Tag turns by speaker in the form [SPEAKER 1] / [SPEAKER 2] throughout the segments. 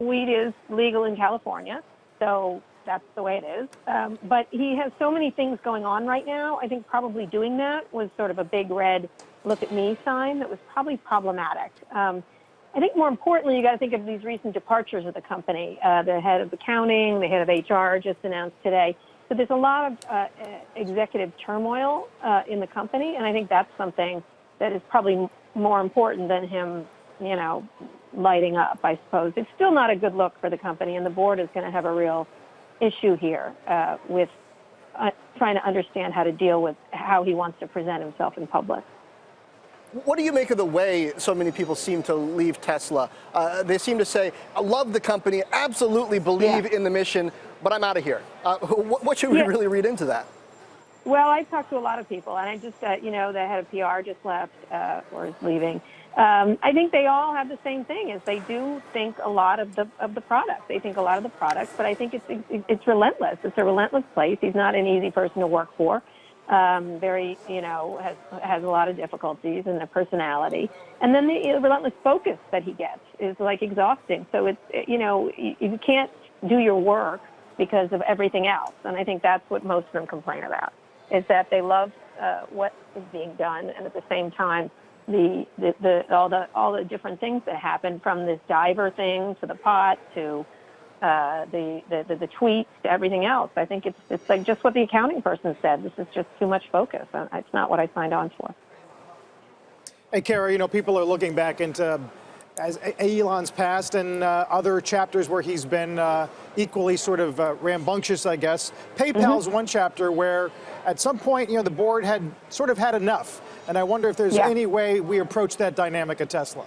[SPEAKER 1] weed is legal in California, so that's the way it is. But he has so many things going on right now. I think probably doing that was sort of a big red look at me sign that was probably problematic. I think more importantly, you got to think of these recent departures of the company. The head of accounting, the head of HR just announced today. So there's a lot of executive turmoil in the company, and I think that's something that is probably more important than him, lighting up, I suppose. It's still not a good look for the company, and the board is going to have a real issue here with trying to understand how to deal with how he wants to present himself in public.
[SPEAKER 2] What do you make of the way so many people seem to leave Tesla? They seem to say, I love the company, absolutely believe in the mission, but I'm out of here. What should we really read into that?
[SPEAKER 1] Well, I talked to a lot of people, and I just, the head of PR just left or is leaving. I think they all have the same thing, is they do think a lot of the product. They think a lot of the products, but I think it's relentless. It's a relentless place. He's not an easy person to work for. Very, has a lot of difficulties in their personality. And then the relentless focus that he gets is like exhausting. So it's, you can't do your work because of everything else. And I think that's what most of them complain about, is that they love what is being done, and at the same time, all the different things that happen, from this diver thing to the pot to the tweets to everything else. I think it's like just what the accounting person said. This is just too much focus. It's not what I signed on for.
[SPEAKER 3] Hey, Kara, people are looking back into as Elon's past and other chapters where he's been equally sort of rambunctious, I guess. PayPal's one chapter where at some point, the board had sort of had enough. And I wonder if there's any way we approach that dynamic at Tesla.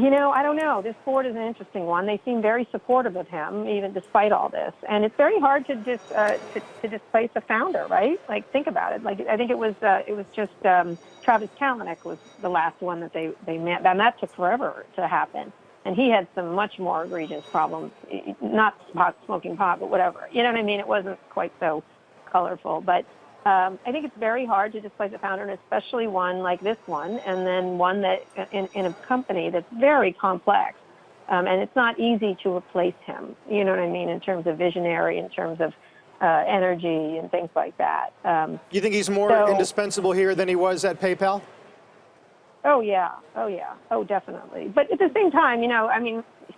[SPEAKER 1] I don't know. This board is an interesting one. They seem very supportive of him, even despite all this. And it's very hard to displace a founder, right? Like, think about it. Like, I think it was just Travis Kalanick was the last one that they met, and that took forever to happen. And he had some much more egregious problems, not smoking pot, but whatever. You know what I mean? It wasn't quite so colorful, but I think it's very hard to displace a founder, and especially one like this one, and then one that in a company that's very complex. And it's not easy to replace him, you know what I mean, in terms of visionary, in terms of energy and things like that.
[SPEAKER 3] You think he's more indispensable here than he was at PayPal?
[SPEAKER 1] Oh, yeah. Oh, definitely. But at the same time,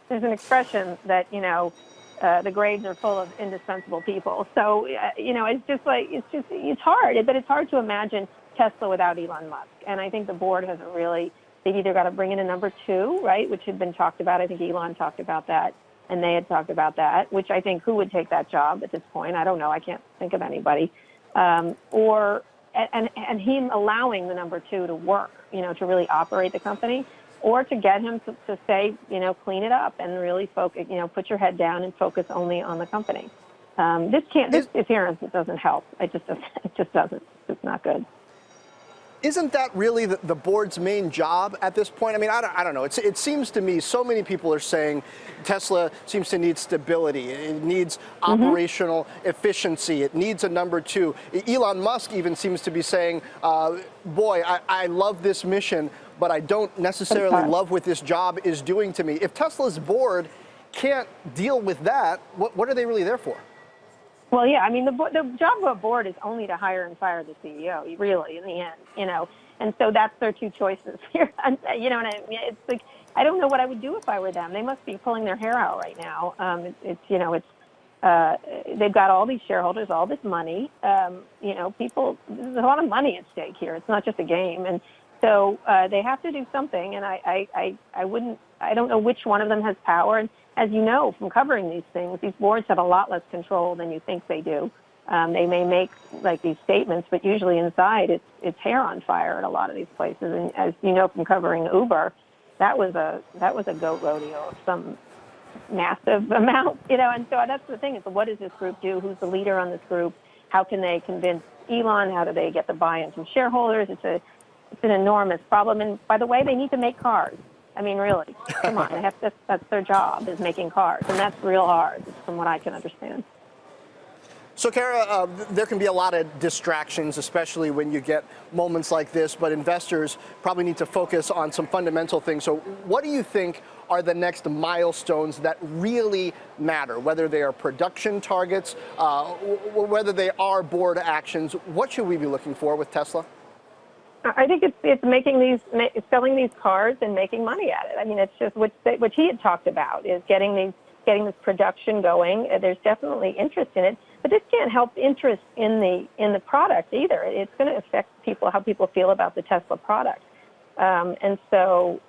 [SPEAKER 1] there's an expression that, the grades are full of indispensable people. So, it's just like, it's hard, but it's hard to imagine Tesla without Elon Musk. And I think the board has they've either got to bring in a number two, right, which had been talked about. I think Elon talked about that, and they had talked about that, which I think who would take that job at this point? I don't know. I can't think of anybody. And him allowing the number two to work, to really operate the company, or to get him to say, clean it up and really focus, put your head down and focus only on the company. This appearance, it doesn't help. It just doesn't. It's not good.
[SPEAKER 2] Isn't that really the board's main job at this point? I mean, I don't know. It seems to me so many people are saying Tesla seems to need stability. It needs operational efficiency. It needs a number two. Elon Musk even seems to be saying, boy, I love this mission, but I don't necessarily love what this job is doing to me. If Tesla's board can't deal with that, what are they really there for?
[SPEAKER 1] Well, yeah, I mean, the job of a board is only to hire and fire the CEO, really, in the end, and so that's their two choices here. You know what I mean? It's like, I don't know what I would do if I were them. They must be pulling their hair out right now. They've got all these shareholders, all this money, people, there's a lot of money at stake here. It's not just a game. And so they have to do something, and I don't know which one of them has power. And as you know from covering these things, these boards have a lot less control than you think they do. They may make like these statements, but usually inside it's hair on fire at a lot of these places. And as you know from covering Uber, that was a goat rodeo of some massive amount, And so that's the thing: is what does this group do? Who's the leader on this group? How can they convince Elon? How do they get the buy-in from shareholders? It's an enormous problem. And by the way, they need to make cars. I mean, really, come on. That's their job, is making cars. And that's real hard, from what I can understand.
[SPEAKER 2] So, Kara, there can be a lot of distractions, especially when you get moments like this, but investors probably need to focus on some fundamental things. So what do you think are the next milestones that really matter, whether they are production targets, whether they are board actions? What should we be looking for with Tesla?
[SPEAKER 1] I think it's selling these cars and making money at it. I mean, it's just what he had talked about is getting this production going. There's definitely interest in it, but this can't help interest in the product either. It's going to affect how people feel about the Tesla product, and so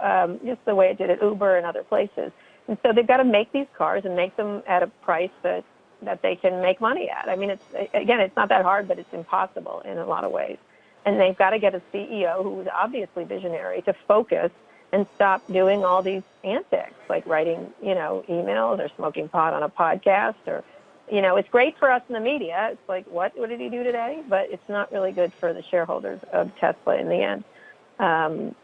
[SPEAKER 1] just the way it did at Uber and other places. And so they've got to make these cars and make them at a price that they can make money at. I mean, it's not that hard, but it's impossible in a lot of ways. And they've got to get a CEO who's obviously visionary to focus and stop doing all these antics, like writing, emails or smoking pot on a podcast, or, it's great for us in the media. It's like, what did he do today? But it's not really good for the shareholders of Tesla in the end. And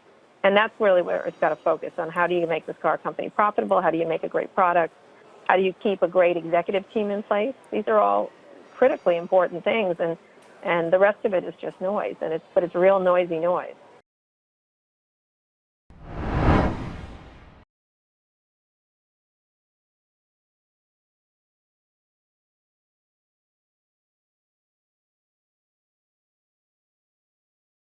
[SPEAKER 1] that's really where it's got to focus on. How do you make this car company profitable? How do you make a great product? How do you keep a great executive team in place? These are all critically important things, and the rest of it is just noise, but it's real noisy noise.